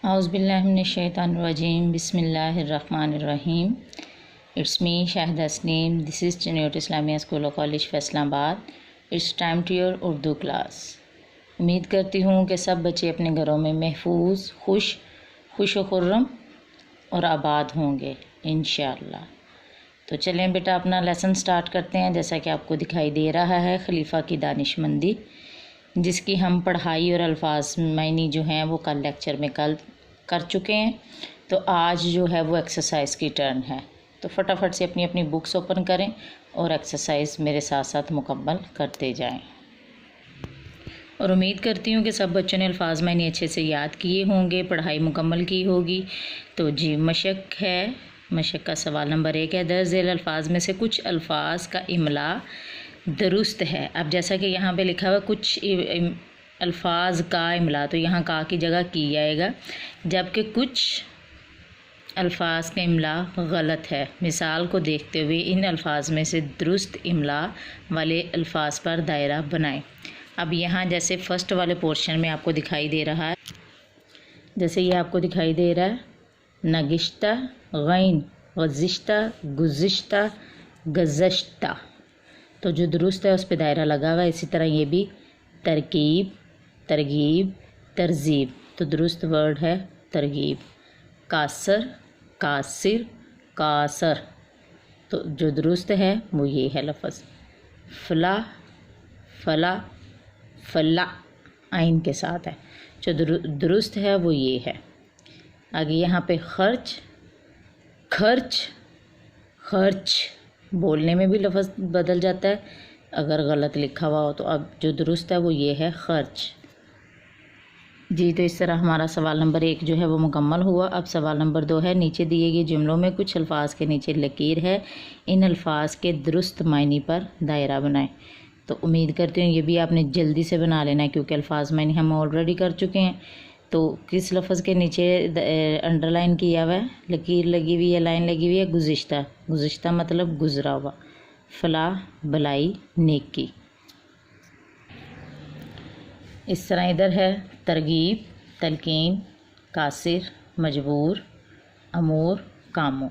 औज़ुबिल्लाहिमिनश्शैतानिर्रजीम बिस्मिल्लाहिर्रहमानिर्रहीम। It's me Shahida Tasneem. This is Chennai Islamia school और college Faisalabad. It's time to your Urdu class. उम्मीद करती हूँ कि सब बच्चे अपने घरों में महफूज, खुश व खुर्रम और आबाद होंगे इंशाअल्लाह। तो चलें बेटा, अपना लेसन स्टार्ट करते हैं। जैसा कि आपको दिखाई दे रहा है, खलीफा की दानिशमंदी, जिसकी हम पढ़ाई और अल्फाज मायनी जो हैं वो कल लेक्चर में कल कर चुके हैं। तो आज जो है वो एक्सरसाइज की टर्न है। तो फटाफट से अपनी अपनी बुक्स ओपन करें और एक्सरसाइज मेरे साथ साथ मुकम्मल करते जाएं। और उम्मीद करती हूँ कि सब बच्चों ने अल्फाज मायनी अच्छे से याद किए होंगे, पढ़ाई मुकम्मल की होगी। तो जी मशक है, मशक का सवाल नंबर 1 है, दर्ज झेल अल्फाज में से कुछ अल्फाज का इमला दुरुस्त है। अब जैसा कि यहाँ पे लिखा हुआ कुछ अल्फाज का इमला, तो यहाँ का की जगह की जाएगा, जबकि कुछ अल्फाज का इमला गलत है। मिसाल को देखते हुए इन अल्फाज में से दुरुस्त इमला वाले अल्फाज पर दायरा बनाएं। अब यहाँ जैसे फ़र्स्ट वाले पोर्शन में आपको दिखाई दे रहा है, जैसे ये आपको दिखाई दे रहा है, नगिश्ता, गैन, गज़िश्ता, गुज़िश्ता, गज़श्ता, तो जो दुरुस्त है उस पर दायरा लगा हुआ है। इसी तरह ये भी तरकीब, तरगीब, तरजीब, तो दुरुस्त वर्ड है तरगीब। कासर, कासिर, कासर, तो जो दुरुस्त है वो ये है लफ्ज़। फला, फला, फला, आइन के साथ है। जो दुरुस्त है वो ये है। आगे यहाँ पे खर्च, खर्च, खर्च, बोलने में भी लफ्ज़ बदल जाता है अगर गलत लिखा हुआ हो। तो अब जो दुरुस्त है वो ये है खर्च। जी, तो इस तरह हमारा सवाल नंबर 1 जो है वो मुकम्मल हुआ। अब सवाल नंबर 2 है, नीचे दिए गए जुमलों में कुछ अल्फाज के नीचे लकीर है, इन अल्फाज के दुरुस्त मायनी पर दायरा बनाएं। तो उम्मीद करती हूँ ये भी आपने जल्दी से बना लेना है, क्योंकि अल्फाज मायनी हम ऑलरेडी कर चुके हैं। तो किस लफ्ज़ के नीचे अंडरलाइन किया हुआ है, लकीर लगी हुई है, लाइन लगी हुई है, गुज़िश्ता, गुज़िश्ता मतलब गुज़रा हुआ, फलाह भलाई नेकी। इस तरह इधर है तरगीब, तलकीन, कासिर, मजबूर, अमूर, कामों।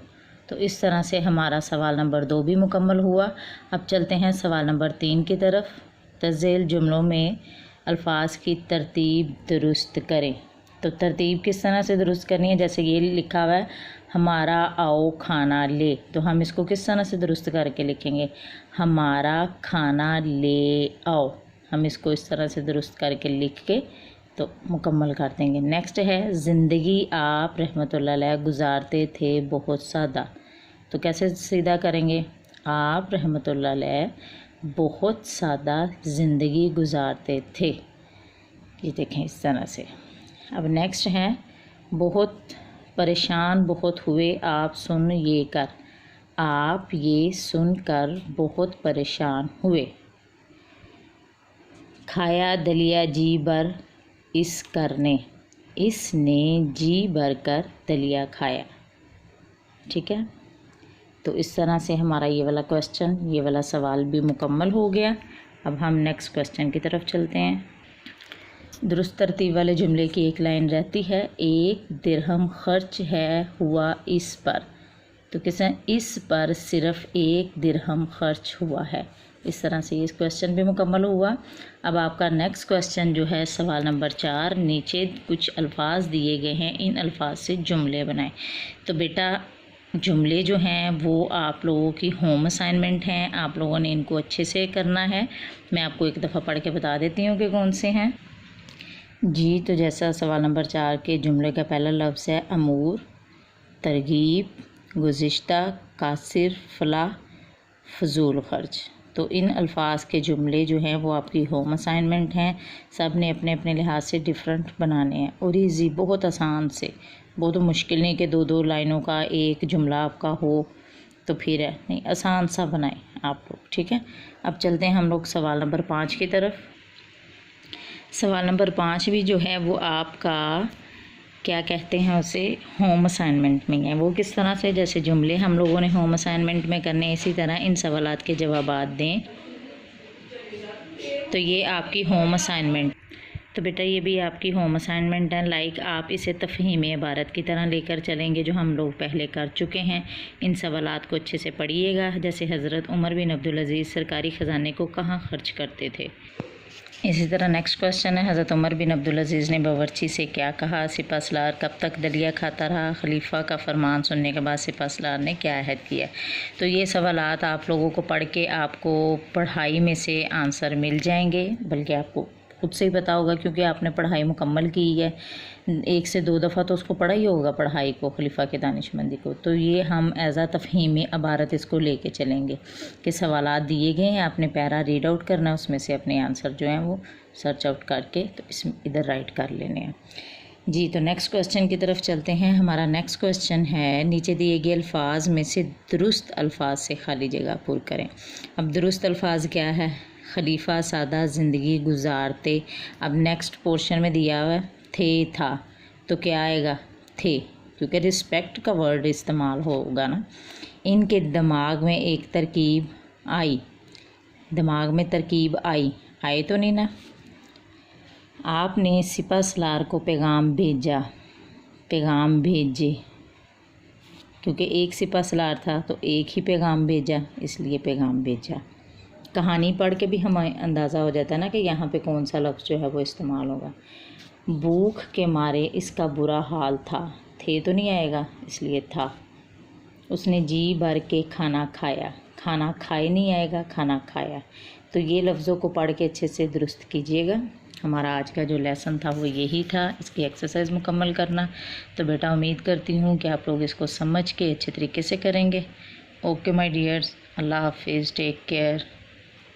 तो इस तरह से हमारा सवाल नंबर 2 भी मुकम्मल हुआ। अब चलते हैं सवाल नंबर 3 की तरफ। तज़ेल जुमलों में अल्फाज की तरतीब दुरुस्त करें। तो तरतीब किस तरह से दुरुस्त करनी है, जैसे ये लिखा हुआ है, हमारा आओ खाना ले, तो हम इसको किस तरह से दुरुस्त करके लिखेंगे, हमारा खाना ले आओ। हम इसको इस तरह से दुरुस्त करके लिख के तो मुकम्मल कर देंगे। नेक्स्ट है, ज़िंदगी आप रहमतुल्लाह अलैह गुजारते थे बहुत सादा, तो कैसे सीधा करेंगे, आप रहमतुल्लाह अलैह बहुत सादा ज़िंदगी गुजारते थे। ये देखें इस तरह से। अब नेक्स्ट है, बहुत परेशान बहुत हुए आप सुन ये कर, आप ये सुनकर बहुत परेशान हुए। खाया दलिया जी भर इस करने, इसने जी भर कर दलिया खाया। ठीक है, तो इस तरह से हमारा ये वाला क्वेश्चन, ये वाला सवाल भी मुकम्मल हो गया। अब हम नेक्स्ट क्वेश्चन की तरफ चलते हैं। दुरुस्त तरतीब वाले जुमले की एक लाइन रहती है, 1 दिरहम खर्च है हुआ इस पर, तो किसे इस पर सिर्फ 1 दिरहम खर्च हुआ है। इस तरह से इस क्वेश्चन भी मुकम्मल हुआ। अब आपका नेक्स्ट क्वेश्चन जो है सवाल नंबर 4, नीचे कुछ अल्फाज दिए गए हैं, इन अल्फाज से जुमले बनाएं। तो बेटा जुमले जो हैं वो आप लोगों की होम असाइनमेंट हैं, आप लोगों ने इनको अच्छे से करना है। मैं आपको एक दफ़ा पढ़ के बता देती हूँ कि कौन से हैं। जी, तो जैसा सवाल नंबर 4 के जुमले का पहला लफ्ज़ है अमूर, तरगीब, गुज़िश्ता, कासिर, फलाह, फजूल खर्च। तो इन अल्फाज के जुमले जो हैं वो आपकी होम असाइनमेंट हैं। सब ने अपने अपने लिहाज से डिफरेंट बनाने हैं और ईजी, बहुत आसान से, बहुत मुश्किल नहीं कि 2-2 लाइनों का एक जुमला आपका हो तो फिर है नहीं, आसान सा बनाएं आप लोग। ठीक है, अब चलते हैं हम लोग सवाल नंबर 5 की तरफ। सवाल नंबर 5 भी जो है वो आपका क्या कहते हैं उसे, होम असाइनमेंट में है। वो किस तरह से, जैसे जुमले हम लोगों ने होम असाइनमेंट में करने, इसी तरह इन सवालात के जवाबात दें। तो ये आपकी होम असाइनमेंट। तो बेटा ये भी आपकी होम असाइनमेंट है। लाइक आप इसे तफ़हीम इबारत की तरह लेकर चलेंगे जो हम लोग पहले कर चुके हैं। इन सवालात को अच्छे से पढ़िएगा। जैसे हज़रत उमर बिन अब्दुल अज़ीज़ सरकारी ख़जाने को कहाँ खर्च करते थे। इसी तरह नेक्स्ट क्वेश्चन है, हज़रत उमर बिन अब्दुल अज़ीज़ ने बावर्ची से क्या कहा। सिपहसालार कब तक दलिया खाता रहा। खलीफा का फरमान सुनने के बाद सिपहसालार ने क्या अहद किया। तो ये सवालात आप लोगों को पढ़ के आपको पढ़ाई में से आंसर मिल जाएंगे, बल्कि आपको खुद से ही पता होगा क्योंकि आपने पढ़ाई मुकम्मल की है। 1 से 2 दफ़ा तो उसको पढ़ा ही होगा पढ़ाई को, खलीफा की दानिशमंदी को। तो ये हम एज़ आ तफ़हीमी इबारत इसको लेके चलेंगे कि सवालात दिए गए हैं, आपने पैरा रीड आउट करना, उसमें से अपने आंसर जो हैं वो सर्च आउट करके तो इसमें इधर राइट कर लेने हैं जी। तो नेक्स्ट क्वेश्चन की तरफ चलते हैं। हमारा नेक्स्ट क्वेश्चन है, नीचे दिए गए अल्फाज में से दुरुस्त अल्फाज से खाली जगह पुर करें। अब दुरुस्त अल्फाज क्या है। खलीफा सादा ज़िंदगी गुजारते। अब नेक्स्ट पोर्शन में दिया हुआ है थे था, तो क्या आएगा थे, क्योंकि रिस्पेक्ट का वर्ड इस्तेमाल होगा ना। इनके दिमाग में एक तरकीब आई। दिमाग में तरकीब आई, आए तो नहीं ना। आपने सिपहसालार को पैगाम भेजा, पैगाम भेजे, क्योंकि एक सिपहसालार था तो एक ही पैगाम भेजा, इसलिए पैगाम भेजा। कहानी पढ़ के भी हमें अंदाज़ा हो जाता है ना कि यहाँ पे कौन सा लफ्ज़ जो है वो इस्तेमाल होगा। भूख के मारे इसका बुरा हाल था, थे तो नहीं आएगा इसलिए था। उसने जी भर के खाना खाया, खाना खाए नहीं आएगा, खाना खाया। तो ये लफ्ज़ों को पढ़ के अच्छे से दुरुस्त कीजिएगा। हमारा आज का जो लेसन था वो यही था, इसकी एक्सरसाइज मुकम्मल करना। तो बेटा उम्मीद करती हूँ कि आप लोग इसको समझ के अच्छे तरीके से करेंगे। ओके माय डियर्स, अल्लाह हाफिज़, टेक केयर।